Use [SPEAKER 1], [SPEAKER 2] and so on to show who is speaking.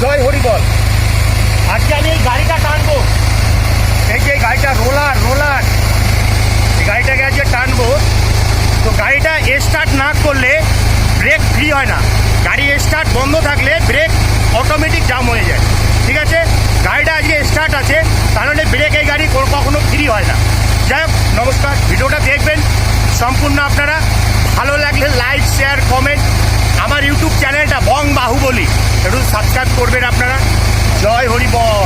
[SPEAKER 1] জয় হরি বল। আজকে আমি এই গাড়িটা টানবো, এই যে গাড়িটা রোলার এই গাড়িটাকে আজকে টানবো। তো গাড়িটা স্টার্ট না করলে ব্রেক ফ্রি হয় না, গাড়ি স্টার্ট বন্ধ থাকলে ব্রেক অটোমেটিক জাম হয়ে যায়। ঠিক আছে, গাড়িটা আজকে স্টার্ট আছে, তাহলে ব্রেক এই গাড়ি কখনো ফ্রি হয় না। যাই হোক, নমস্কার, ভিডিওটা দেখবেন সম্পূর্ণ আপনারা। ভালো লাগলে লাইক, শেয়ার, কমেন্ট। আমার ইউটিউব চ্যানেলটা বং বাহুবলী একটু সাবস্ক্রাইব করবেন আপনারা। জয় হরি বল।